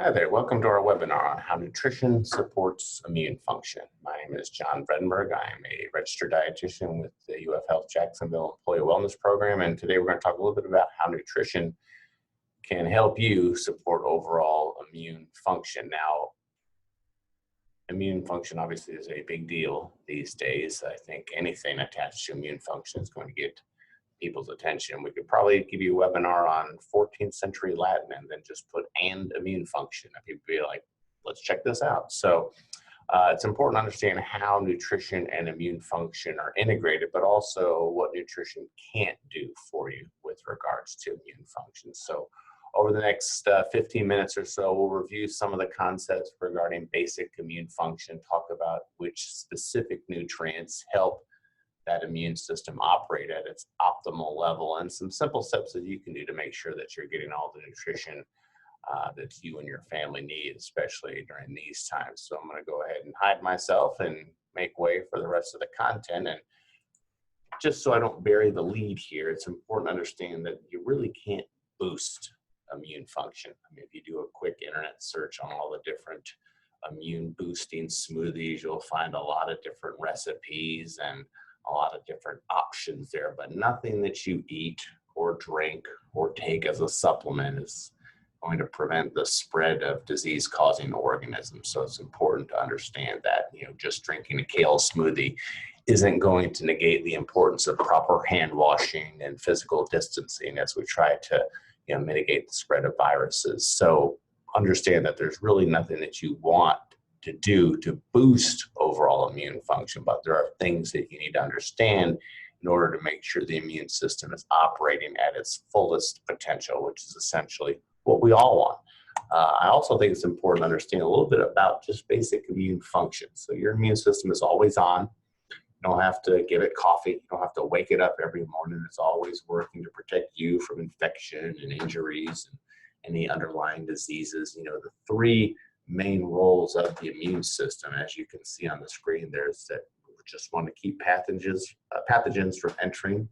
Hi there, welcome to our webinar on how nutrition supports immune function. My name is John Vredenberg. I am a registered dietitian with the UF Health Jacksonville Employee Wellness Program, and today we're going to talk a little bit about how nutrition can help you support overall immune function. Now, immune function obviously is a big deal these days. I think anything attached to immune function is going to get people's attention. We could probably give you a webinar on 14th century Latin and then just put "and immune function." And people be like, let's check this out. So it's important to understand how nutrition and immune function are integrated, but also what nutrition can't do for you with regards to immune function. So over the next 15 minutes or so, we'll review some of the concepts regarding basic immune function, talk about which specific nutrients help that immune system operate at its optimal level, and some simple steps that you can do to make sure that you're getting all the nutrition that you and your family need, especially during these times. So I'm going to go ahead and hide myself and make way for the rest of the content. And just so I don't bury the lead here, it's important to understand that you really can't boost immune function. I mean, if you do a quick internet search on all the different immune boosting smoothies, you'll find a lot of different recipes and a lot of different options there, but nothing that you eat or drink or take as a supplement is going to prevent the spread of disease-causing organisms. So it's important to understand that, just drinking a kale smoothie isn't going to negate the importance of proper hand washing and physical distancing as we try to, mitigate the spread of viruses. So understand that there's really nothing that you want to do to boost overall immune function, but there are things that you need to understand in order to make sure the immune system is operating at its fullest potential, which is essentially what we all want. I also think it's important to understand a little bit about just basic immune function. So your immune system is always on. You don't have to give it coffee. You don't have to wake it up every morning. It's always working to protect you from infection and injuries and any underlying diseases. The three main roles of the immune system, as you can see on the screen there, is that we just want to keep pathogens from entering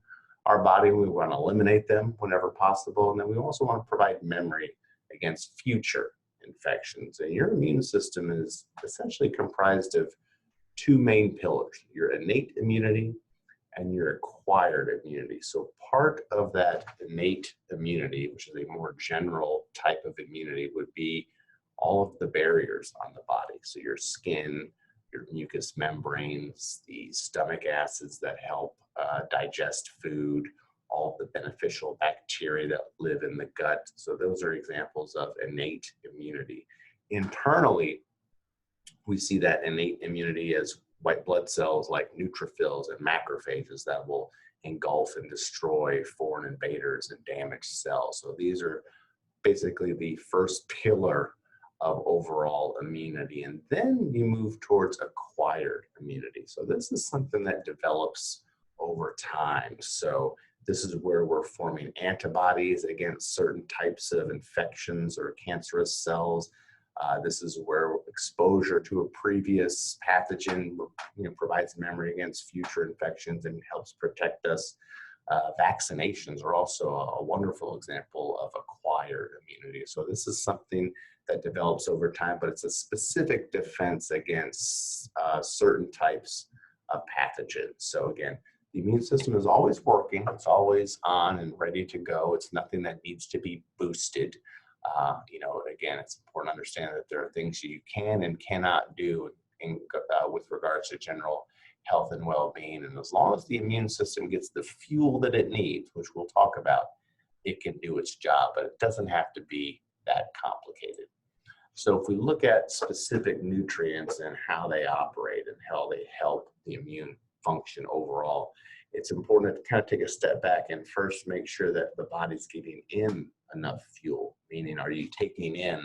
our body. We want to eliminate them whenever possible. And then we also want to provide memory against future infections. And your immune system is essentially comprised of two main pillars: your innate immunity and your acquired immunity. So part of that innate immunity, which is a more general type of immunity, would be all of the barriers on the body. So your skin, your mucous membranes, the stomach acids that help digest food, all of the beneficial bacteria that live in the gut. So those are examples of innate immunity. Internally, we see that innate immunity as white blood cells like neutrophils and macrophages that will engulf and destroy foreign invaders and damaged cells. So these are basically the first pillar of overall immunity. And then you move towards acquired immunity. So this is something that develops over time. So this is where we're forming antibodies against certain types of infections or cancerous cells. This is where exposure to a previous pathogen provides memory against future infections and helps protect us. Vaccinations are also a wonderful example of acquired immunity. So this is something that develops over time, but it's a specific defense against certain types of pathogens. So again, the immune system is always working. It's always on and ready to go. It's nothing that needs to be boosted. Again, it's important to understand that there are things you can and cannot do with regards to general health and well-being. And as long as the immune system gets the fuel that it needs, which we'll talk about, it can do its job, but it doesn't have to be that complicated. So if we look at specific nutrients and how they operate and how they help the immune function overall, it's important to kind of take a step back and first make sure that the body's getting in enough fuel, meaning are you taking in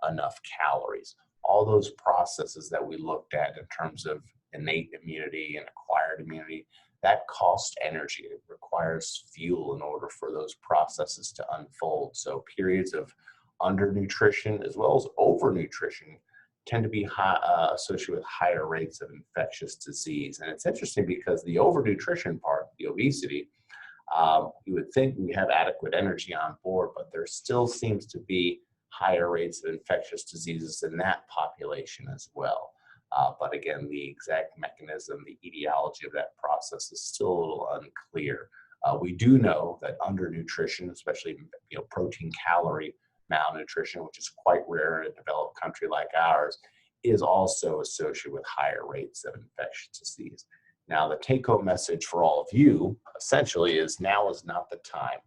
enough calories? All those processes that we looked at in terms of innate immunity and acquired immunity, that costs energy. It requires fuel in order for those processes to unfold. So periods of undernutrition as well as overnutrition tend to be associated with higher rates of infectious disease. And it's interesting because the overnutrition part, the obesity, you would think we have adequate energy on board, but there still seems to be higher rates of infectious diseases in that population as well. But again, the exact mechanism, the etiology of that process is still a little unclear. We do know that undernutrition, especially protein calorie malnutrition, which is quite rare in a developed country like ours, is also associated with higher rates of infectious disease. Now, the take-home message for all of you essentially is now is not the time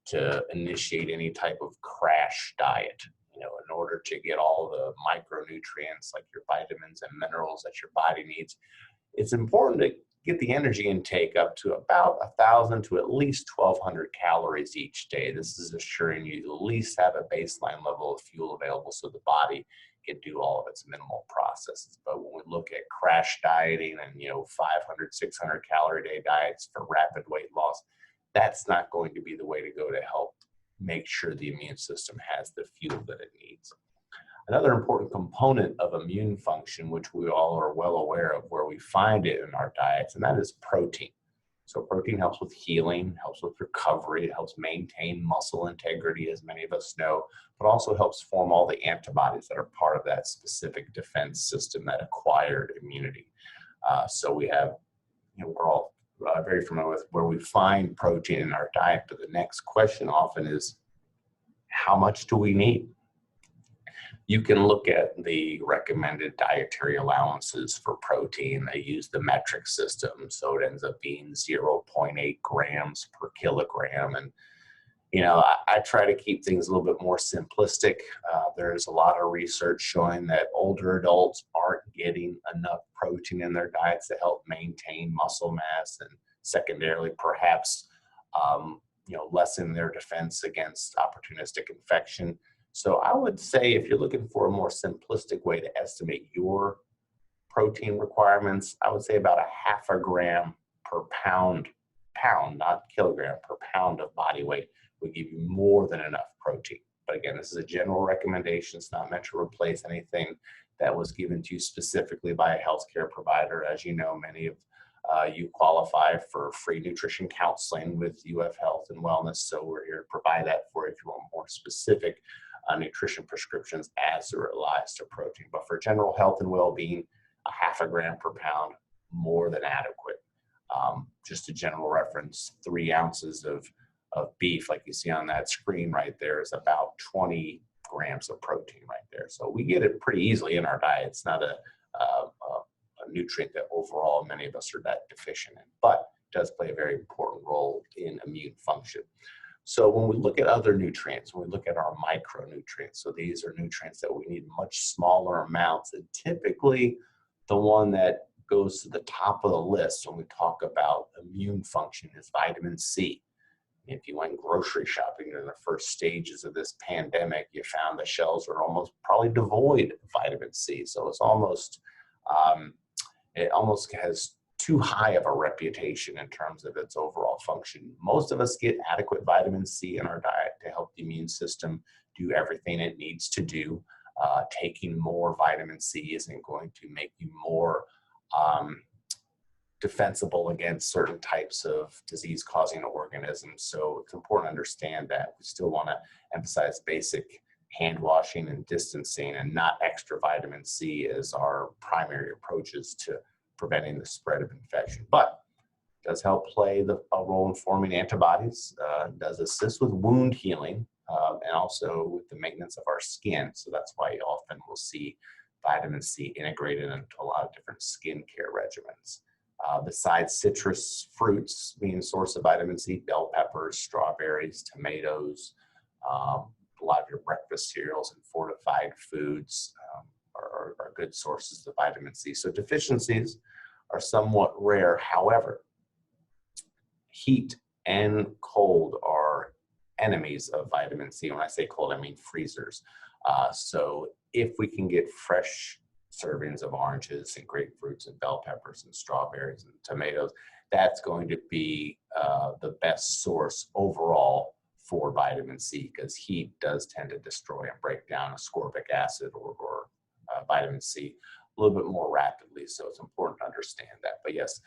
to initiate any type of crash diet. In order to get all the micronutrients like your vitamins and minerals that your body needs, it's important to get the energy intake up to about 1,000 to at least 1,200 calories each day. This is assuring you at least have a baseline level of fuel available so the body can do all of its minimal processes. But when we look at crash dieting and 500, 600 calorie day diets for rapid weight loss, that's not going to be the way to go to help make sure the immune system has the fuel that it needs. Another important component of immune function, which we all are well aware of where we find it in our diets, and that is protein. So protein helps with healing, helps with recovery, it helps maintain muscle integrity, as many of us know, but also helps form all the antibodies that are part of that specific defense system, that acquired immunity. So we have, we're all very familiar with where we find protein in our diet, but the next question often is, how much do we need? You can look at the recommended dietary allowances for protein. They use the metric system, so it ends up being 0.8 grams per kilogram. And I try to keep things a little bit more simplistic. There's a lot of research showing that older adults aren't getting enough protein in their diets to help maintain muscle mass, and secondarily, perhaps, lessen their defense against opportunistic infection. So I would say if you're looking for a more simplistic way to estimate your protein requirements, I would say about 0.5 gram per pound, not kilogram, per pound of body weight would give you more than enough protein. But again, this is a general recommendation. It's not meant to replace anything that was given to you specifically by a healthcare provider. As you know, many of you qualify for free nutrition counseling with UF Health and Wellness. So we're here to provide that for you if you want more specific nutrition prescriptions as it relates to protein. But for general health and well-being, 0.5 gram per pound, more than adequate. Just a general reference, 3 ounces of beef, like you see on that screen right there, is about 20 grams of protein right there. So we get it pretty easily in our diet. It's not a nutrient that overall many of us are that deficient in, but it does play a very important role in immune function. So when we look at other nutrients, when we look at our micronutrients, so these are nutrients that we need much smaller amounts, and typically the one that goes to the top of the list when we talk about immune function is vitamin C. If you went grocery shopping in the first stages of this pandemic, you found the shelves are almost probably devoid of vitamin C. So it's almost, it almost has too high of a reputation in terms of its overall function. Most of us get adequate vitamin C in our diet to help the immune system do everything it needs to do. Taking more vitamin C isn't going to make you more defensible against certain types of disease-causing organisms. So it's important to understand that we still want to emphasize basic hand washing and distancing, and not extra vitamin C as our primary approaches to preventing the spread of infection. But it does help play a role in forming antibodies, does assist with wound healing, and also with the maintenance of our skin. So that's why you often will see vitamin C integrated into a lot of different skincare regimens. Besides citrus fruits being a source of vitamin C, bell peppers, strawberries, tomatoes, a lot of your breakfast cereals and fortified foods are good sources of vitamin C. So deficiencies are somewhat rare. However, heat and cold are enemies of vitamin C. When I say cold, I mean freezers. So if we can get fresh servings of oranges and grapefruits and bell peppers and strawberries and tomatoes, that's going to be the best source overall for vitamin C, because heat does tend to destroy and break down ascorbic acid or vitamin C a little bit more rapidly. So it's important to understand that. But yes,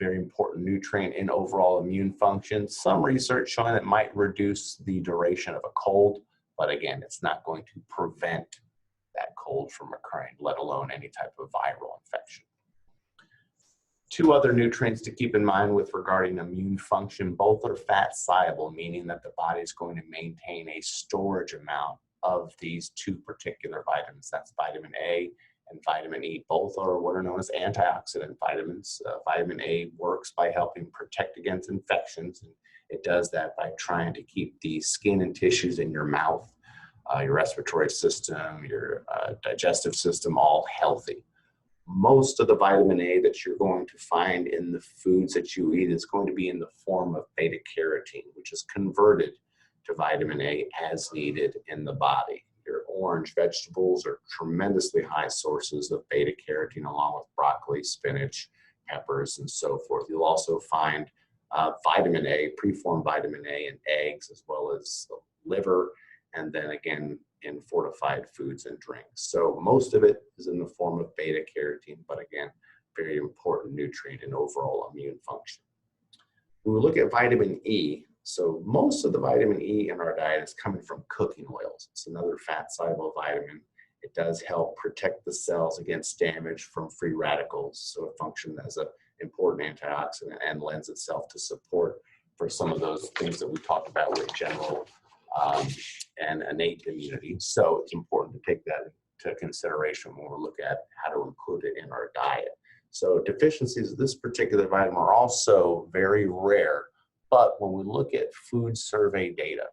very important nutrient in overall immune function. Some research showing that it might reduce the duration of a cold, But again, it's not going to prevent that cold from occurring, let alone any type of viral infection. Two other nutrients to keep in mind with regarding immune function, both are fat soluble, meaning that the body is going to maintain a storage amount of these two particular vitamins. That's vitamin A and vitamin E. Both are what are known as antioxidant vitamins. Vitamin A works by helping protect against infections, and it does that by trying to keep the skin and tissues in your mouth, your respiratory system, your digestive system all healthy. Most of the vitamin A that you're going to find in the foods that you eat is going to be in the form of beta carotene, which is converted to vitamin A as needed in the body. Your orange vegetables are tremendously high sources of beta carotene, along with broccoli, spinach, peppers, and so forth. You'll also find vitamin A, preformed vitamin A in eggs, as well as liver, and then again in fortified foods and drinks. So most of it is in the form of beta carotene, but again, very important nutrient in overall immune function. When we look at vitamin E, so most of the vitamin E in our diet is coming from cooking oils. It's another fat-soluble vitamin. It does help protect the cells against damage from free radicals, so it functions as an important antioxidant and lends itself to support for some of those things that we talked about with general and innate immunity. So it's important to take that into consideration when we look at how to include it in our diet. So deficiencies of this particular vitamin are also very rare, but when we look at food survey data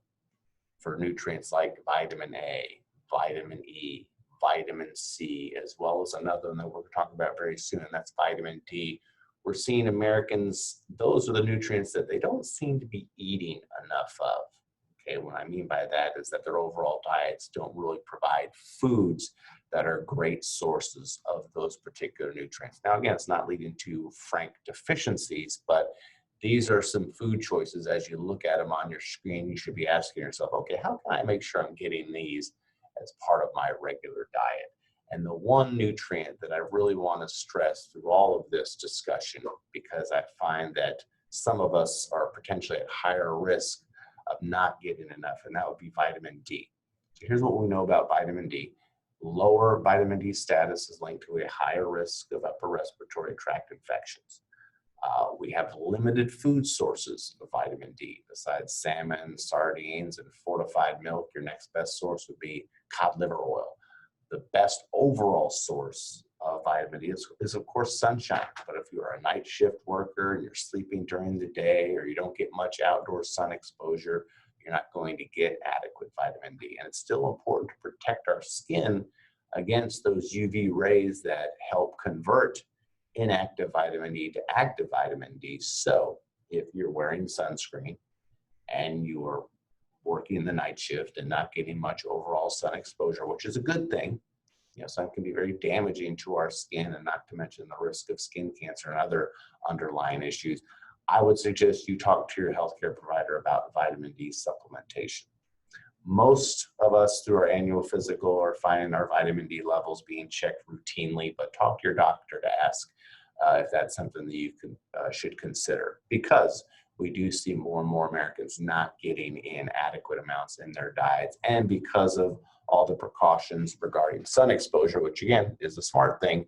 for nutrients like vitamin A, vitamin E, vitamin C, as well as another one that we're talking about very soon, and that's vitamin D, we're seeing Americans, those are the nutrients that they don't seem to be eating enough of. Okay, what I mean by that is that their overall diets don't really provide foods that are great sources of those particular nutrients. Now, again, it's not leading to frank deficiencies, but these are some food choices. As you look at them on your screen, you should be asking yourself, okay, how can I make sure I'm getting these as part of my regular diet? And the one nutrient that I really want to stress through all of this discussion, because I find that some of us are potentially at higher risk of not getting enough, and that would be vitamin D. So here's what we know about vitamin D. Lower vitamin D status is linked to a higher risk of upper respiratory tract infections. We have limited food sources of vitamin D. Besides salmon, sardines, and fortified milk, your next best source would be cod liver oil. The best overall source of vitamin D is of course sunshine. But if you are a night shift worker and you're sleeping during the day, or you don't get much outdoor sun exposure, you're not going to get adequate vitamin D. And it's still important to protect our skin against those UV rays that help convert inactive vitamin D to active vitamin D. So if you're wearing sunscreen and you are working the night shift and not getting much overall sun exposure, which is a good thing, you know, sun can be very damaging to our skin, and not to mention the risk of skin cancer and other underlying issues, I would suggest you talk to your healthcare provider about vitamin D supplementation. Most of us through our annual physical are finding our vitamin D levels being checked routinely, but talk to your doctor to ask if that's something that you should consider, because we do see more and more Americans not getting in adequate amounts in their diets, and because of all the precautions regarding sun exposure, which again is a smart thing,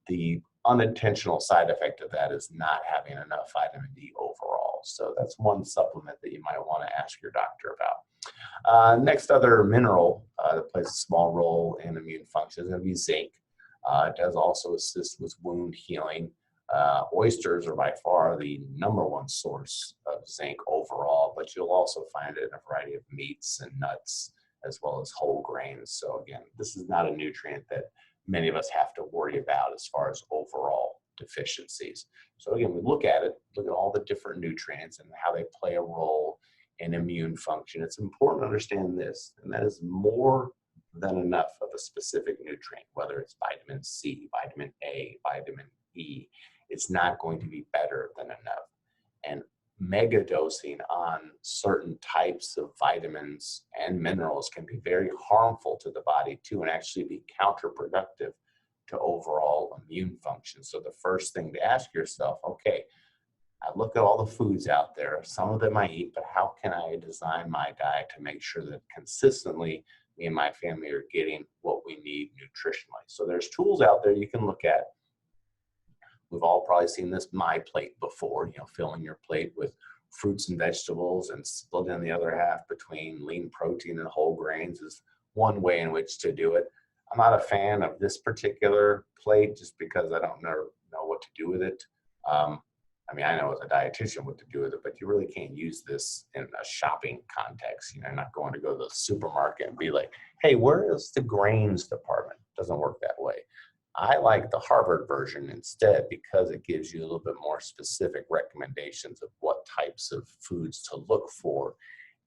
the unintentional side effect of that is not having enough vitamin D overall. So that's one supplement that you might want to ask your doctor about. Next other mineral that plays a small role in immune function is going to be zinc. It does also assist with wound healing. Oysters are by far the #1 source of zinc overall, but you'll also find it in a variety of meats and nuts, as well as whole grains. So again, this is not a nutrient that many of us have to worry about as far as overall deficiencies. So again, we look at all the different nutrients and how they play a role in immune function. It's important to understand this, and that is more than enough of a specific nutrient, whether it's vitamin C, vitamin A, vitamin E. It's not going to be better than enough. And mega dosing on certain types of vitamins and minerals can be very harmful to the body too, and actually be counterproductive to overall immune function. So the first thing to ask yourself, okay, I look at all the foods out there. Some of them I eat, but how can I design my diet to make sure that consistently me and my family are getting what we need nutritionally? So there's tools out there you can look at. We've all probably seen this My Plate before, filling your plate with fruits and vegetables and splitting the other half between lean protein and whole grains is one way in which to do it. I'm not a fan of this particular plate just because I don't know what to do with it. I know as a dietitian what to do with it, but you really can't use this in a shopping context. You're not going to go to the supermarket and be like, hey, where is the grains department? It doesn't work that way. I like the Harvard version instead because it gives you a little bit more specific recommendations of what types of foods to look for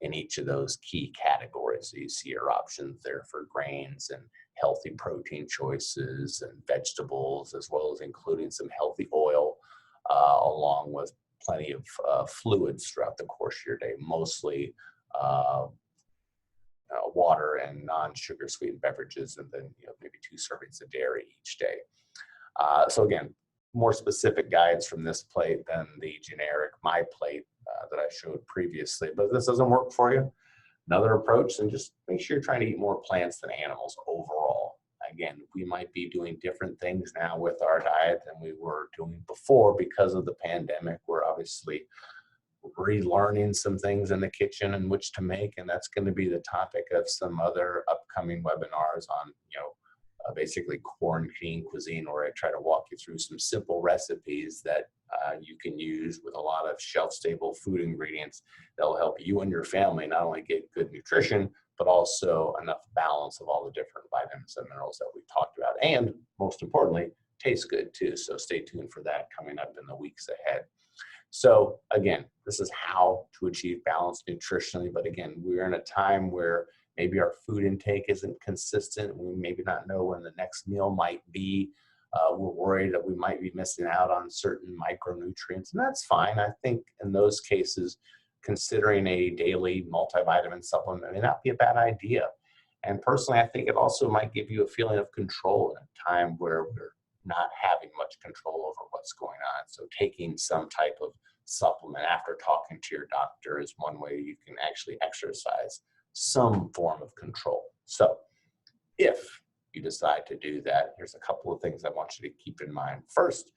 in each of those key categories. So you see your options there for grains and healthy protein choices and vegetables, as well as including some healthy oil, along with plenty of fluids throughout the course of your day, mostly water and non-sugar sweetened beverages, and then maybe 2 servings of dairy each day. So again, more specific guides from this plate than the generic My Plate that I showed previously. But if this doesn't work for you, another approach, then just make sure you're trying to eat more plants than animals overall. Again, we might be doing different things now with our diet than we were doing before because of the pandemic. We're obviously relearning some things in the kitchen and which to make, and that's going to be the topic of some other upcoming webinars on basically quarantine cuisine, where I try to walk you through some simple recipes that you can use with a lot of shelf-stable food ingredients that will help you and your family not only get good nutrition, but also enough balance of all the different vitamins and minerals that we talked about, and most importantly, taste good too. So stay tuned for that coming up in the weeks ahead. So again, this is how to achieve balance nutritionally. But again, we're in a time where maybe our food intake isn't consistent. We maybe not know when the next meal might be. We're worried that we might be missing out on certain micronutrients, and that's fine. I think in those cases, considering a daily multivitamin supplement may not be a bad idea. And personally, I think it also might give you a feeling of control in a time where we're not having much control over what's going on. So taking some type of supplement after talking to your doctor is one way you can actually exercise some form of control. So if you decide to do that, here's a couple of things I want you to keep in mind. First,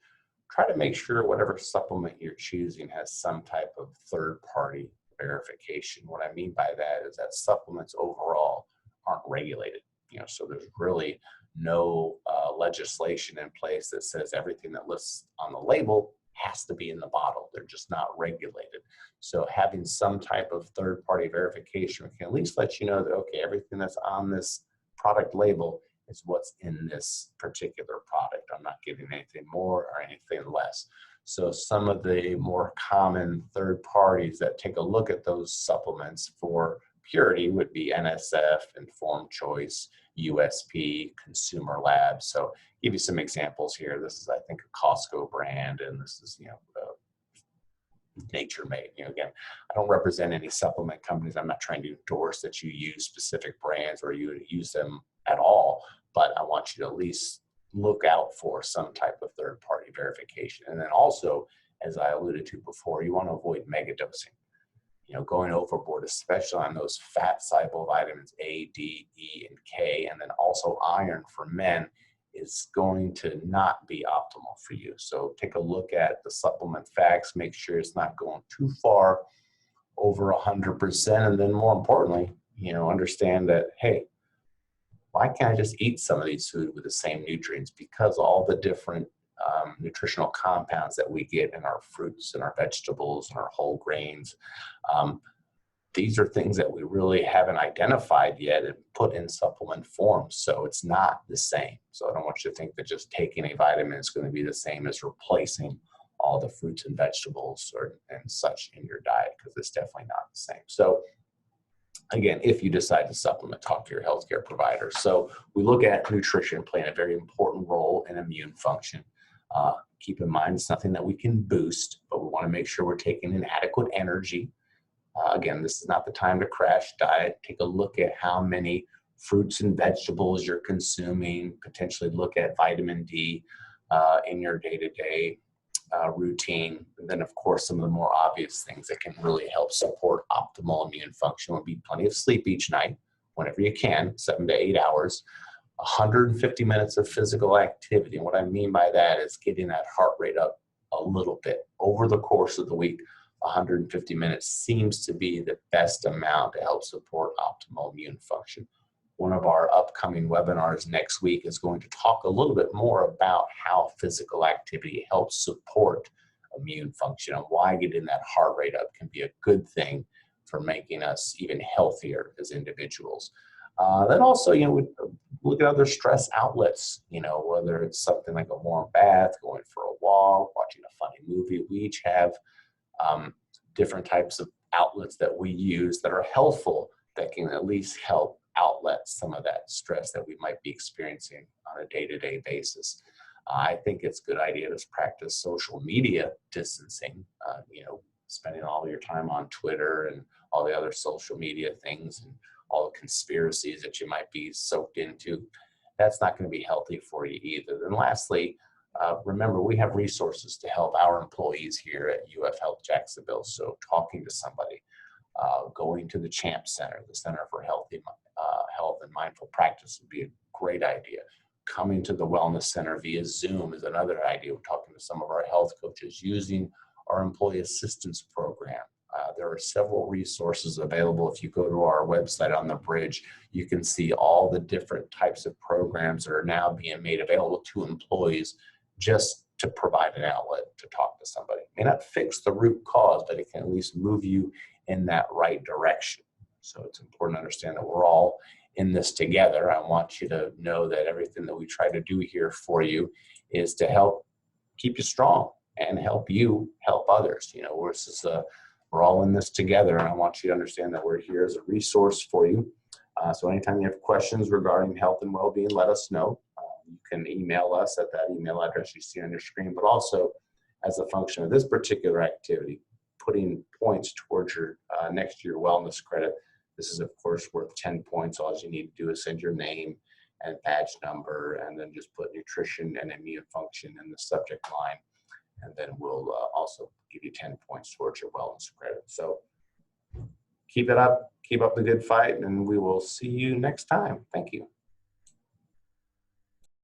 try to make sure whatever supplement you're choosing has some type of third-party verification. What I mean by that is that supplements overall aren't regulated. So there's really no legislation in place that says everything that lists on the label has to be in the bottle. They're just not regulated. So having some type of third-party verification can at least let you know that, okay, everything that's on this product label is what's in this particular product. I'm not getting anything more or anything less. So some of the more common third parties that take a look at those supplements for purity would be NSF, Informed Choice, USP, Consumer Labs. So give you some examples here. This is, I think, a Costco brand, and this is, Nature Made. Again, I don't represent any supplement companies. I'm not trying to endorse that you use specific brands or you use them at all, but I want you to at least look out for some type of third-party verification. And then also, as I alluded to before, you want to avoid mega dosing. Going overboard, especially on those fat-soluble vitamins A, D, E, and K, and then also iron for men, is going to not be optimal for you. So take a look at the supplement facts, make sure it's not going too far over 100%, and then more importantly, understand that, hey, why can't I just eat some of these foods with the same nutrients? Because all the different nutritional compounds that we get in our fruits and our vegetables and our whole grains, these are things that we really haven't identified yet and put in supplement form. So it's not the same. So I don't want you to think that just taking a vitamin is going to be the same as replacing all the fruits and vegetables and such in your diet, because it's definitely not the same. So again, if you decide to supplement, talk to your healthcare provider. So we look at nutrition playing a very important role in immune function. Keep in mind, it's nothing that we can boost, but we want to make sure we're taking in adequate energy. Again, this is not the time to crash diet. Take a look at how many fruits and vegetables you're consuming. Potentially look at vitamin D in your day-to-day routine. And then, of course, some of the more obvious things that can really help support optimal immune function would be plenty of sleep each night, whenever you can, 7 to 8 hours, 150 minutes of physical activity. And what I mean by that is getting that heart rate up a little bit over the course of the week. 150 minutes seems to be the best amount to help support optimal immune function. One of our upcoming webinars next week is going to talk a little bit more about how physical activity helps support immune function and why getting that heart rate up can be a good thing for making us even healthier as individuals. Then also, we look at other stress outlets, whether it's something like a warm bath, going for a walk, watching a funny movie. We each have different types of outlets that we use that are helpful, that can at least help outlet some of that stress that we might be experiencing on a day-to-day basis. I think it's a good idea to practice social media distancing, spending all your time on Twitter and all the other social media things and all the conspiracies that you might be soaked into. That's not going to be healthy for you either. Then lastly, remember, we have resources to help our employees here at UF Health Jacksonville. So talking to somebody, going to the CHAMP Center, the Center for Health and Mindful Practice, would be a great idea. Coming to the Wellness Center via Zoom is another idea. We're talking to some of our health coaches, using our employee assistance program. There are several resources available. If you go to our website on the bridge, you can see all the different types of programs that are now being made available to employees just to provide an outlet to talk to somebody. It may not fix the root cause, but it can at least move you in that right direction. So it's important to understand that we're all in this together. I want you to know that everything that we try to do here for you is to help keep you strong and help you help others. We're all in this together, and I want you to understand that we're here as a resource for you. So anytime you have questions regarding health and well-being, let us know. You can email us at that email address you see on your screen, but also as a function of this particular activity, putting points towards your next year wellness credit. This is, of course, worth 10 points. All you need to do is send your name and badge number, and then just put nutrition and immune function in the subject line. And then we'll also give you 10 points towards your wellness credit. So keep it up, keep up the good fight, and we will see you next time. Thank you.